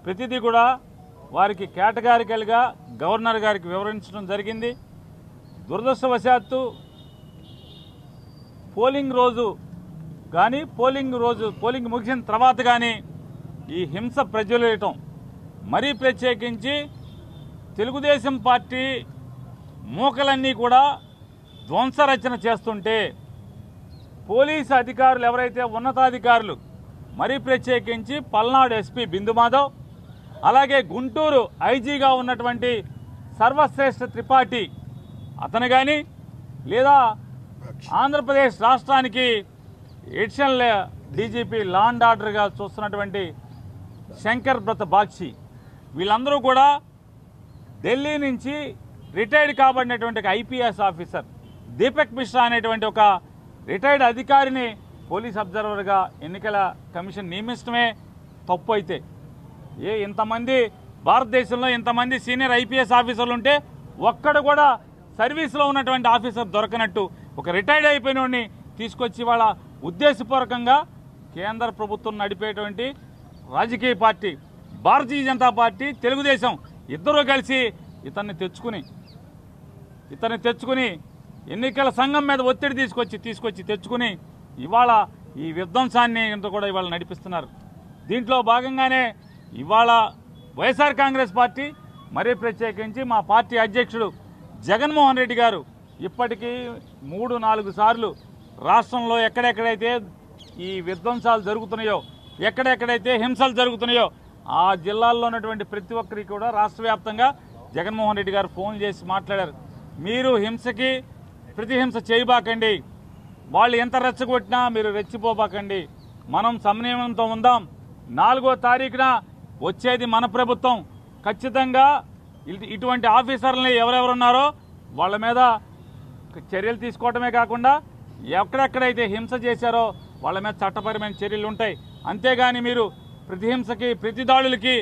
ప్రతిదీ కూడా వారికి కేటగారికల్గా గవర్నర్ గారికి వివరించడం జరిగింది. దురదృష్టవశాత్తు పోలింగ్ రోజు కానీ పోలింగ్ ముగిసిన తర్వాత కానీ ఈ హింస ప్రజ్వలించటం, మరీ ప్రత్యేకించి తెలుగుదేశం పార్టీ మూకలన్నీ కూడా ధ్వంసరచన చేస్తుంటే పోలీసు అధికారులు ఎవరైతే ఉన్నతాధికారులు, మరీ ప్రత్యేకించి పల్నాడు ఎస్పీ బిందు మాధవ్, అలాగే గుంటూరు ఐజీగా ఉన్నటువంటి సర్వశ్రేష్ఠ త్రిపాఠి అతను కానీ, లేదా ఆంధ్రప్రదేశ్ రాష్ట్రానికి ఎడిషనల్ డీజీపీ లా అండ్ ఆర్డర్గా చూస్తున్నటువంటి శంకర్ బ్రత బాక్షి, వీళ్ళందరూ కూడా ఢిల్లీ నుంచి రిటైర్డ్ కాబడినటువంటి ఒక ఐపీఎస్ ఆఫీసర్ దీపక్ మిశ్రా అనేటువంటి ఒక రిటైర్డ్ అధికారిని పోలీస్ అబ్జర్వర్గా ఎన్నికల కమిషన్ నియమించడమే తప్పు అయితే, ఇంతమంది భారతదేశంలో ఇంతమంది సీనియర్ ఐపీఎస్ ఆఫీసర్లు ఉంటే ఒక్కడు కూడా సర్వీస్లో ఉన్నటువంటి ఆఫీసర్ దొరకనట్టు ఒక రిటైర్డ్ అయిపోయిన వాడిని తీసుకొచ్చి వాళ్ళ ఉద్దేశపూర్వకంగా కేంద్ర ప్రభుత్వం నడిపేటువంటి రాజకీయ పార్టీ భారతీయ జనతా పార్టీ, తెలుగుదేశం ఇద్దరూ కలిసి ఇతన్ని తెచ్చుకుని ఎన్నికల సంఘం మీద ఒత్తిడి తెచ్చుకుని ఇవాళ ఈ విధ్వంసాన్ని కూడా ఇవాళ నడిపిస్తున్నారు. దీంట్లో భాగంగానే ఇవాళ వైఎస్ఆర్ కాంగ్రెస్ పార్టీ, మరీ ప్రత్యేకించి మా పార్టీ అధ్యక్షుడు జగన్మోహన్ రెడ్డి గారు ఇప్పటికీ 3-4 సార్లు రాష్ట్రంలో ఎక్కడెక్కడైతే ఈ విధ్వంసాలు జరుగుతున్నాయో, ఎక్కడెక్కడైతే హింసలు జరుగుతున్నాయో ఆ జిల్లాల్లో ఉన్నటువంటి ప్రతి ఒక్కరికి కూడా రాష్ట్ర వ్యాప్తంగా జగన్మోహన్ రెడ్డి గారు ఫోన్ చేసి మాట్లాడారు. మీరు ప్రతిహింస చేయబాకండి, వాళ్ళు ఎంత రెచ్చగొట్టినా మీరు రెచ్చిపోబాకండి, మనం సమన్వయంతో ఉందాం. 4వ తారీఖున వచ్చేది మన ప్రభుత్వం, ఖచ్చితంగా ఇటువంటి ఆఫీసర్లని ఎవరెవరున్నారో వాళ్ళ మీద చర్యలు తీసుకోవటమే కాకుండా ఎక్కడెక్కడైతే హింస చేశారో వాళ్ళ మీద చట్టపరమైన చర్యలు ఉంటాయి. అంతేగాని మీరు ప్రతిహింసకి, ప్రతి దాడులకి,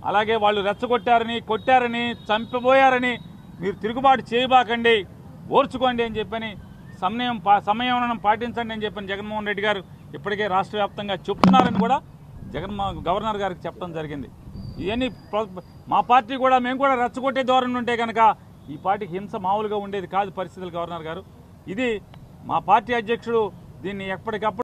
అలాగే వాళ్ళు రెచ్చగొట్టారని, కొట్టారని, చంపిపోయారని మీరు తిరుగుబాటు చేయబాకండి, ఓర్చుకోండి అని చెప్పని సమయం పాటించండి అని చెప్పని జగన్మోహన్ రెడ్డి గారు ఇప్పటికే రాష్ట్ర వ్యాప్తంగా చెప్తున్నారని కూడా గవర్నర్ గారికి చెప్పడం జరిగింది. ఇవన్నీ మా పార్టీ కూడా, మేము కూడా రెచ్చగొట్టే ధోరణి ఉంటే కనుక ఈ పార్టీకి హింస మామూలుగా ఉండేది కాదు పరిస్థితులు. గవర్నర్ గారు ఇది మా పార్టీ అధ్యక్షుడు దీన్ని ఎప్పటికప్పుడు